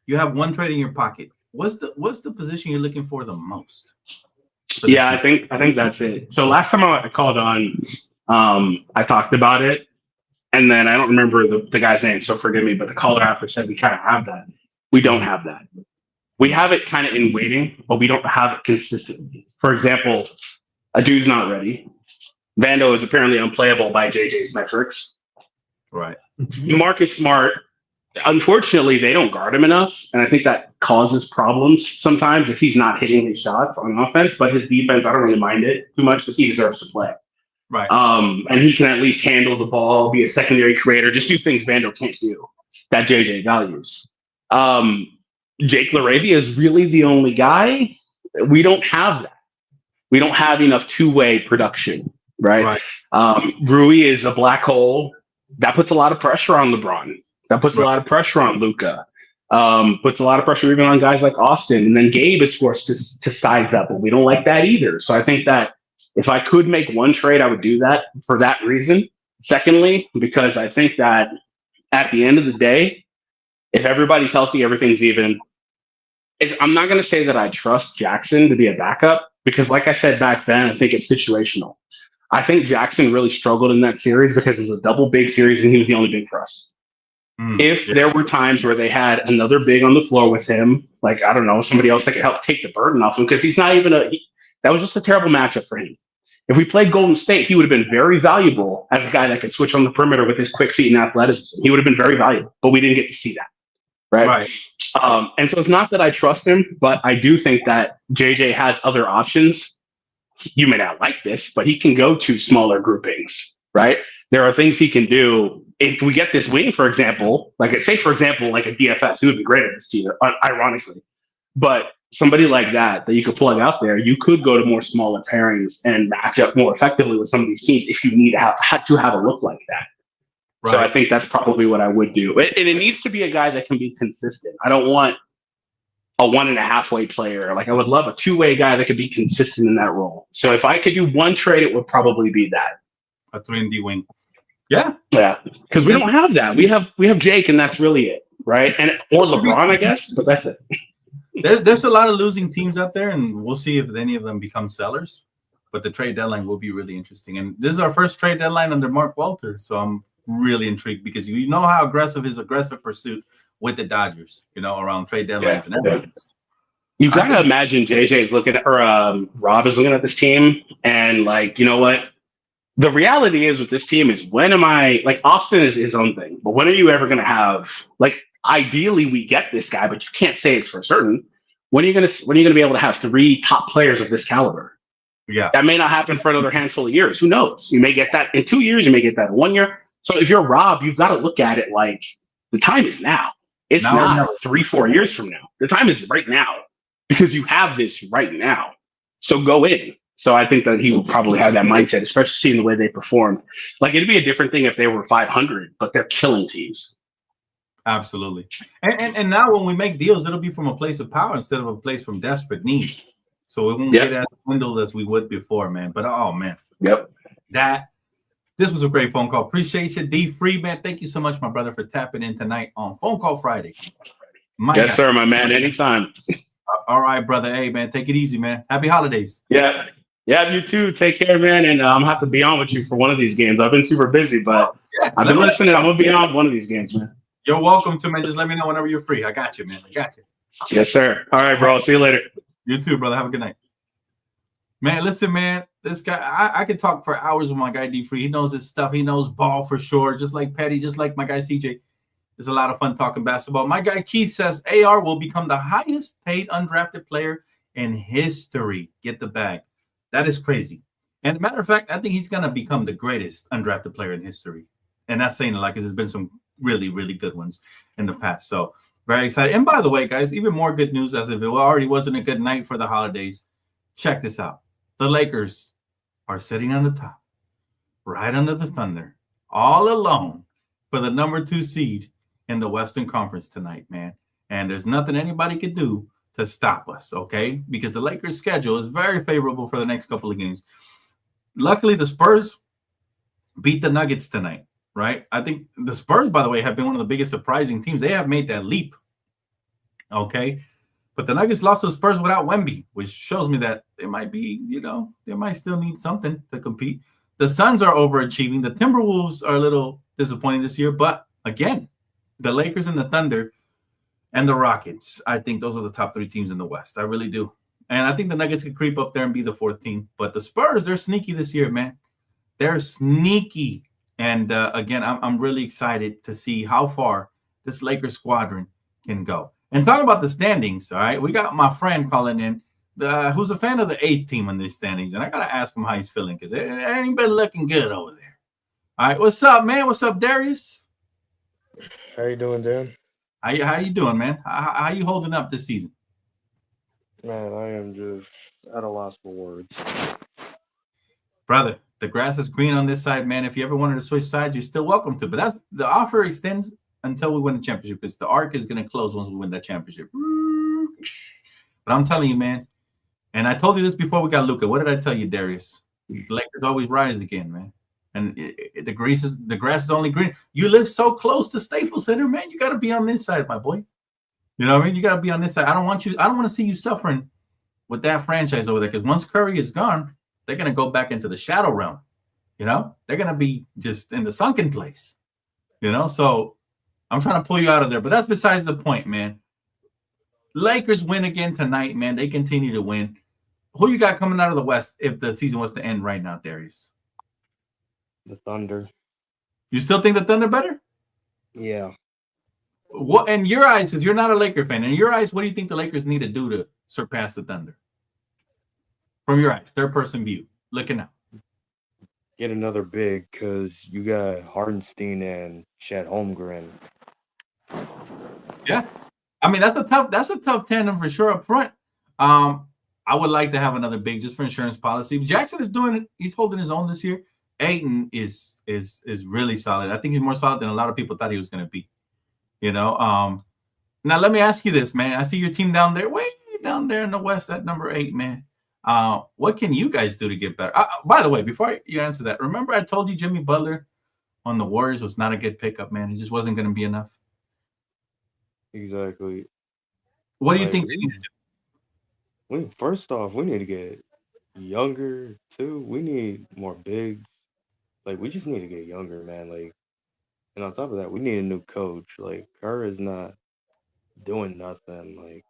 you have one trade in your pocket. What's the position you're looking for the most? Yeah, I think that's it. So last time I called on, I talked about it, And then I don't remember the guy's name, so forgive me, but the caller after said we kind of have that. We don't have that. We have it kind of in waiting, but we don't have it consistently. For example, a dude's not ready. Vando is apparently unplayable by JJ's metrics. Right. Marcus Smart, unfortunately, they don't guard him enough, and I think that causes problems sometimes if he's not hitting his shots on offense. But his defense, I don't really mind it too much because he deserves to play. Right. And he can at least handle the ball, be a secondary creator, just do things Vando can't do that JJ values. Jake LaRavia is really the only guy. We don't have that. We don't have enough two-way production, right? Rui is a black hole. That puts a lot of pressure on LeBron. That puts a lot of pressure on Luka. Puts a lot of pressure even on guys like Austin. And then Gabe is forced to size up, and we don't like that either. So I think that if I could make one trade, I would do that for that reason. Secondly, because I think that at the end of the day, if everybody's healthy, everything's even. I'm not going to say that I trust Jackson to be a backup because, like I said back then, I think it's situational. I think Jackson really struggled in that series because it was a double big series and he was the only big for us. If there were times where they had another big on the floor with him, like, I don't know, somebody else that could help take the burden off him because he's not even that was just a terrible matchup for him. If we played Golden State, he would have been very valuable as a guy that could switch on the perimeter with his quick feet and athleticism. He would have been very valuable, but we didn't get to see that. Right. And so it's not that I trust him, but I do think that JJ has other options. You may not like this, but he can go to smaller groupings, right? There are things he can do. If we get this wing, for example, like for example, like a DFS, he would be great at this team, ironically. But somebody like that you could plug out there, you could go to more smaller pairings and match up more effectively with some of these teams if you need to have a look like that. Right. So I think that's probably what I would do. And it needs to be a guy that can be consistent. I don't want a 1.5-way player. Like I would love a 2-way guy that could be consistent in that role. So if I could do one trade, it would probably be that. A 3-and-D wing. Yeah. Yeah. Because we don't have that. We have Jake and that's really it. Right. Or LeBron, I guess, but that's it. There's a lot of losing teams out there, and we'll see if any of them become sellers. But the trade deadline will be really interesting. And this is our first trade deadline under Mark Walter. So I'm really intrigued because you know how aggressive his pursuit with the Dodgers, around trade deadlines and everything. You gotta imagine JJ is looking at, or Rob is looking at this team, and like, you know what? The reality is with this team is Austin is his own thing, but when are you ever gonna have ideally we get this guy, but you can't say it's for certain. When are you gonna be able to have 3 top players of this caliber? Yeah, that may not happen for another handful of years. Who knows? You may get that in 2 years. You may get that in 1 year. So if you're Rob, you've got to look at it like the time is now. It's not 3-4 years from now. The time is right now because you have this right now. So go in. So I think that he will probably have that mindset, especially seeing the way they performed. Like it'd be a different thing if they were 500, but they're killing teams. Absolutely. And now when we make deals, it'll be from a place of power instead of a place from desperate need. So it won't get as dwindled as we would before, man. But oh man. Yep. This was a great phone call. Appreciate you, D Free, man. Thank you so much, my brother, for tapping in tonight on Phone Call Friday. Yes, sir, my man. Anytime. All right, brother. Hey, man, take it easy, man. Happy holidays. Yeah, you too. Take care, man. And I'm have to be on with you for one of these games. I've been super busy, but I've been listening. I'm gonna be on one of these games, man. You're welcome to, man. Just let me know whenever you're free. I got you, man. I got you. Yes, sir. All right, bro. See you later. You too, brother. Have a good night. Man, listen, man, this guy, I could talk for hours with my guy D Free. He knows his stuff. He knows ball for sure, just like Petty, just like my guy CJ. It's a lot of fun talking basketball. My guy Keith says AR will become the highest paid undrafted player in history. Get the bag. That is crazy. And as a matter of fact, I think he's going to become the greatest undrafted player in history. And that's saying it like there's been some really, really good ones in the past. So very excited. And by the way, guys, even more good news, as if it already wasn't a good night for the holidays. Check this out. The Lakers are sitting on the top, right under the Thunder, all alone for the number 2 seed in the Western Conference tonight, man. And there's nothing anybody can do to stop us, okay? Because the Lakers' schedule is very favorable for the next couple of games. Luckily, the Spurs beat the Nuggets tonight, right? I think the Spurs, by the way, have been one of the biggest surprising teams. They have made that leap, okay? But the Nuggets lost to the Spurs without Wemby, which shows me that they might be, they might still need something to compete. The Suns are overachieving. The Timberwolves are a little disappointing this year. But again, the Lakers and the Thunder and the Rockets, I think those are the top 3 teams in the West. I really do. And I think the Nuggets could creep up there and be the 4th team. But the Spurs, they're sneaky this year, man. They're sneaky. And again, I'm really excited to see how far this Lakers squadron can go. And talking about the standings, all right, we got my friend calling in who's a fan of the 8th team in these standings. And I got to ask him how he's feeling because it ain't been looking good over there. All right, what's up, man? What's up, Darius? How you doing, Dan? How you doing, man? How you holding up this season? Man, I am just at a loss for words. Brother, the grass is green on this side, man. If you ever wanted to switch sides, you're still welcome to. But that's the offer extends until we win the championship because the arc is going to close once we win that championship. But I'm telling you, man, and I told you this before we got Luka. What did I tell you, Darius? The Lakers always rise again, man. And the grass is only green. You live so close to Staples Center, man. You got to be on this side, my boy. You know what I mean? You got to be on this side. I don't want to see you suffering with that franchise over there because once Curry is gone, they're going to go back into the shadow realm. You know, they're going to be just in the sunken place. You know, so I'm trying to pull you out of there, but that's besides the point, man. Lakers win again tonight, man. They continue to win. Who you got coming out of the West if the season was to end right now, Darius? The Thunder. You still think the Thunder better? Yeah. What in your eyes, because you're not a Laker fan, in your eyes, what do you think the Lakers need to do to surpass the Thunder? From your eyes, third-person view, looking out. Get another big because you got Hardenstein and Chet Holmgren. Yeah. I mean, that's a tough tandem for sure up front. I would like to have another big just for insurance policy. Jackson is doing it. He's holding his own this year. Ayton is really solid. I think he's more solid than a lot of people thought he was going to be. You know. Now let me ask you this, man. I see your team down there, way down there in the West at number 8, man. What can you guys do to get better? By the way, before you answer that, remember I told you Jimmy Butler on the Warriors was not a good pickup, man. It just wasn't going to be enough. Exactly. What do you think they need to do? First off, we need to get younger too. We need more bigs. Like we just need to get younger, man. Like, and on top of that, we need a new coach. Like Kerr is not doing nothing. Like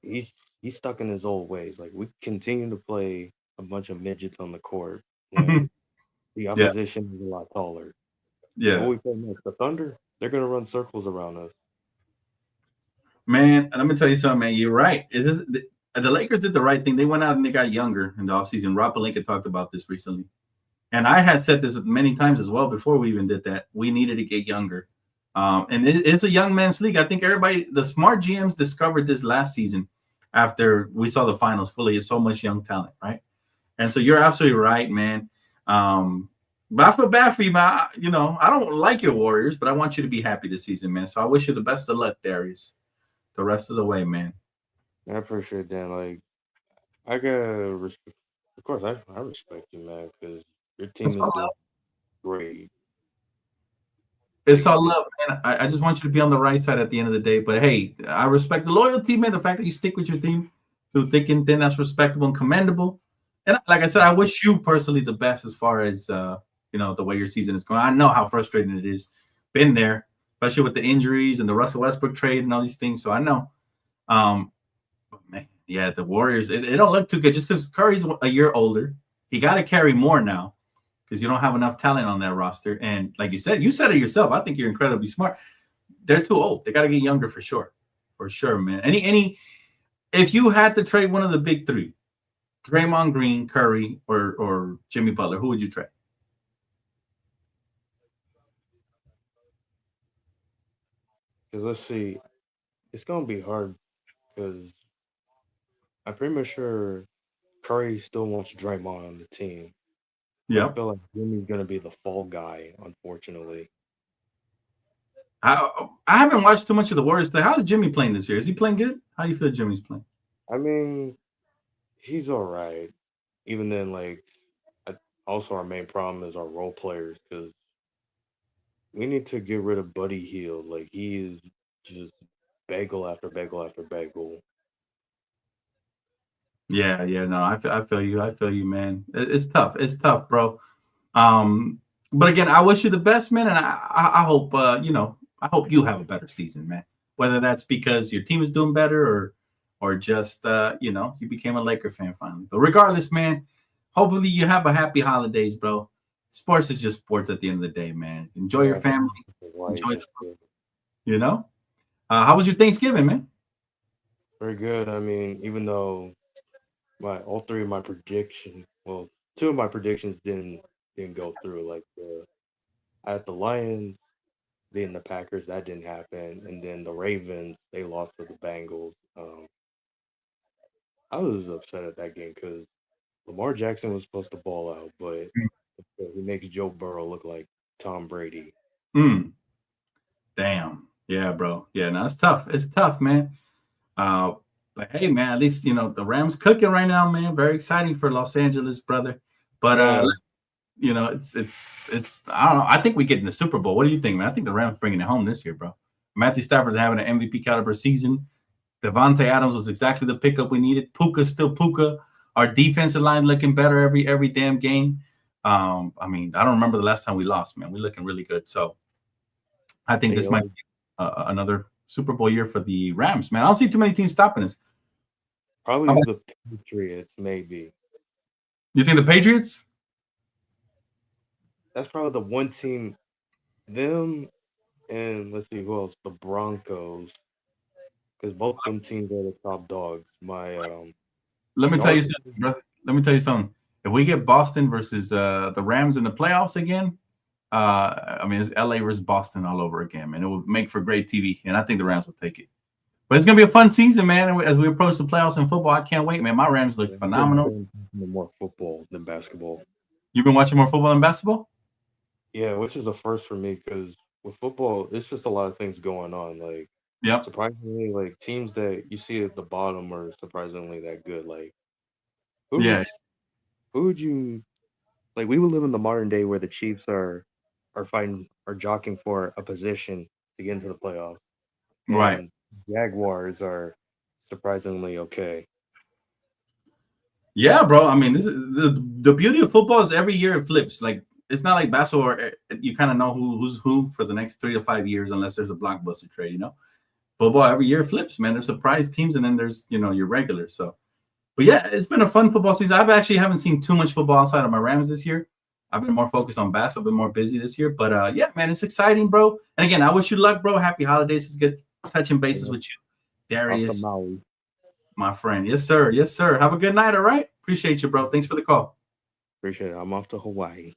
he's stuck in his old ways. Like we continue to play a bunch of midgets on the court when the opposition is a lot taller. Yeah. When we play next, the Thunder, they're gonna run circles around us. Man, let me tell you something, man. You're right. The Lakers did the right thing. They went out and they got younger in the offseason. Rob Pelinka talked about this recently. And I had said this many times as well before we even did that. We needed to get younger. And it's a young man's league. I think everybody, the smart GMs discovered this last season after we saw the finals fully. It's so much young talent, right? And so you're absolutely right, man. But I feel bad for you, man. You know, I don't like your Warriors, but I want you to be happy this season, man. So I wish you the best of luck, Darius, the rest of the way, man. I appreciate that. Like, I got respect. Of course, I respect you, man, because your team is doing great. It's all love, man. I just want you to be on the right side at the end of the day. But hey, I respect the loyalty, man. The fact that you stick with your team through thick and thin, that's respectable and commendable. And like I said, I wish you personally the best as far as you know, the way your season is going. I know how frustrating it is. Been there, especially with the injuries and the Russell Westbrook trade and all these things. So I know. But man, yeah, the Warriors, it don't look too good just because Curry's a year older. He got to carry more now because you don't have enough talent on that roster. And like you said it yourself. I think you're incredibly smart. They're too old. They got to get younger for sure. For sure, man. If you had to trade one of the big three, Draymond Green, Curry, or Jimmy Butler, who would you trade? Because let's see, it's gonna be hard because I'm pretty much sure Curry still wants Draymond on the team. Yeah. I feel like Jimmy's gonna be the fall guy, unfortunately. I haven't watched too much of the Warriors play. How is Jimmy playing this year? Is he playing good? How do you feel Jimmy's playing? I mean, he's all right. Even then, like, also our main problem is our role players because we need to get rid of Buddy Hield. Like, he is just bagel after bagel after bagel. Yeah, no, I feel you. I feel you, man. It's tough. It's tough, bro. But again, I wish you the best, man, and I hope I hope you have a better season, man. Whether that's because your team is doing better or just you became a Laker fan finally. But regardless, man, hopefully you have a happy holidays, bro. Sports is just sports at the end of the day, man. Enjoy your Yeah, family. Hawaii Enjoy, this year. you know. How was your Thanksgiving, man? Very good. I mean, even though my all three of my predictions, well, two of my predictions didn't go through. Like I had the Lions beating the Packers, that didn't happen, and then the Ravens, they lost to the Bengals. I was upset at that game because Lamar Jackson was supposed to ball out, but he makes Joe Burrow look like Tom Brady. Mm, damn. Yeah, bro. Yeah, no, it's tough. It's tough, man. Uh, but hey, man, at least the Rams cooking right now, man. Very exciting for Los Angeles, brother. But it's I don't know. I think we get in the Super Bowl. What do you think, man? I think the Rams bringing it home this year, bro. Matthew Stafford's having an MVP caliber season. Devontae Adams was exactly the pickup we needed. Puka's still Puka. Our defensive line looking better every damn game. I mean, I don't remember the last time we lost, man. We're looking really good. So I think this might be another Super Bowl year for the Rams, man. I don't see too many teams stopping us. Probably the Patriots, maybe. You think the Patriots? That's probably the one team. Them and let's see who else. The Broncos, because both them teams are the top dogs. Let me tell you Yards- something, brother. Let me tell you something. If we get Boston versus the Rams in the playoffs again, I mean, it's LA versus Boston all over again, man. It will make for great TV, and I think the Rams will take it. But it's gonna be a fun season, man. As we approach the playoffs in football, I can't wait, man. My Rams look phenomenal. More football than basketball. You've been watching more football than basketball? Yeah, which is a first for me because with football, it's just a lot of things going on. Like Yep. surprisingly, like teams that you see at the bottom are surprisingly that good. Like who Yeah. would, who would you like? We would live in the modern day where the Chiefs are jockeying for a position to get into the playoffs, Right. and Jaguars are surprisingly okay. Yeah, bro. I mean, this is the beauty of football is every year it flips. Like it's not like basketball where you kind of know who's who for the next 3 to 5 years unless there's a blockbuster trade. Football every year flips, man. There's surprise teams and then there's your regulars. So, but yeah, it's been a fun football season. I've actually haven't seen too much football outside of my Rams this year. I've been more focused on basketball, been more busy this year. But yeah, man, it's exciting, bro. And again, I wish you luck, bro. Happy holidays. It's good touching bases with you, Darius, my friend. Yes, sir. Yes, sir. Have a good night. All right. Appreciate you, bro. Thanks for the call. Appreciate it. I'm off to Hawaii.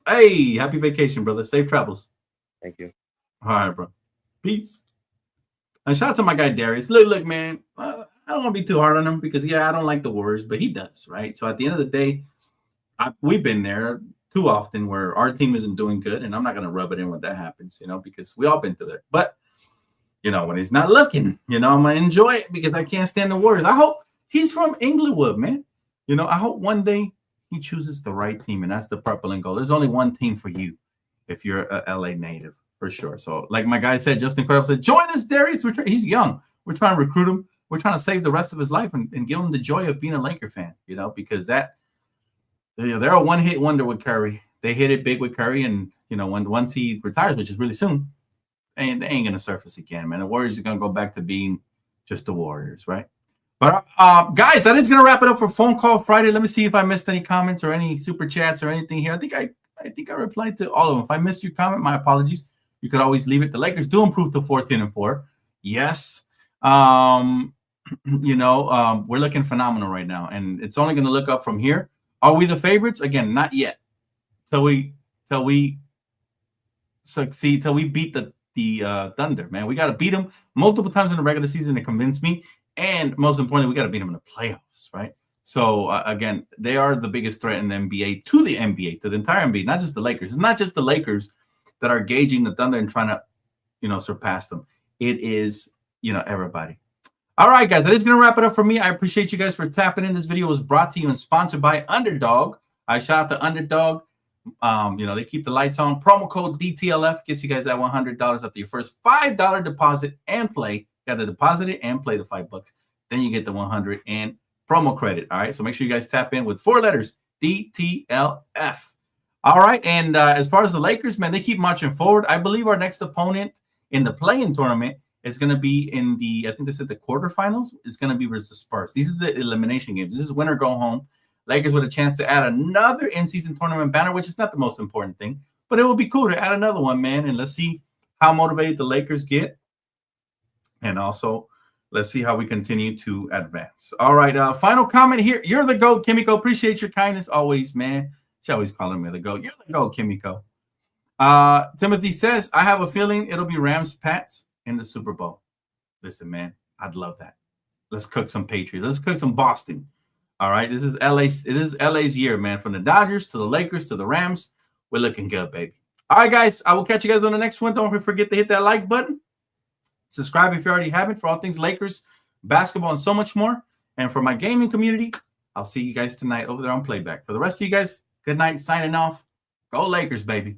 Hey, happy vacation, brother. Safe travels. Thank you. All right, bro. Peace. And shout out to my guy Darius. Look, man. I don't want to be too hard on him because I don't like the Warriors, but he does, right? So at the end of the day, we've been there too often where our team isn't doing good, and I'm not gonna rub it in when that happens, because we all been through that. But when he's not looking, I'm gonna enjoy it because I can't stand the Warriors. I hope he's from Inglewood, man. I hope one day he chooses the right team, and that's the purple and gold. There's only one team for you if you're a LA native, for sure. So, like my guy said, Justin Credible said, join us, Darius. He's young. We're trying to recruit him. We're trying to save the rest of his life and give him the joy of being a Laker fan, because they're a one-hit wonder with Curry. They hit it big with Curry, and once he retires, which is really soon, and they ain't gonna surface again, man. The Warriors are gonna go back to being just the Warriors, right? But guys, that is gonna wrap it up for Phone Call Friday. Let me see if I missed any comments or any super chats or anything here. I think I replied to all of them. If I missed your comment, my apologies. You could always leave it. The Lakers do improve to 14-4. Yes. We're looking phenomenal right now, and it's only going to look up from here. Are we the favorites? Again, not yet. Till we succeed, till we beat the Thunder, man. We got to beat them multiple times in the regular season to convince me, and most importantly, we got to beat them in the playoffs, right? So again, they are the biggest threat in the NBA to the NBA, to the entire NBA, not just the Lakers. It's not just the Lakers that are gauging the Thunder and trying to, surpass them. It is, everybody. All right, guys, that is going to wrap it up for me. I appreciate you guys for tapping in. This video was brought to you and sponsored by Underdog. I shout out to Underdog. They keep the lights on. Promo code DTLF gets you guys that $100 after your first $5 deposit and play. You got to deposit it and play the $5. Then you get the 100 and promo credit. All right, so make sure you guys tap in with 4 letters, DTLF. All right, and as far as the Lakers, man, they keep marching forward. I believe our next opponent in the play-in tournament is going to be in the, I think they said the quarterfinals, is going to be versus the Spurs. These are the elimination games. This is win or go home. Lakers with a chance to add another in-season tournament banner, which is not the most important thing, but it will be cool to add another one, man. And let's see how motivated the Lakers get. And also, let's see how we continue to advance. All right, final comment here. You're the GOAT, Kimiko. Appreciate your kindness always, man. She always calling me the GOAT. You're the GOAT, Kimiko. Timothy says, I have a feeling it'll be Rams-Pats in the Super Bowl. Listen, man, I'd love that. Let's cook some Patriots. Let's cook some Boston. All right, this is LA. It is LA's year, man. From the Dodgers to the Lakers to the Rams, we're looking good, baby. All right, guys, I will catch you guys on the next one. Don't forget to hit that like button. Subscribe if you already haven't for all things Lakers, basketball, and so much more. And for my gaming community, I'll see you guys tonight over there on Playback. For the rest of you guys, good night. Signing off. Go Lakers, baby.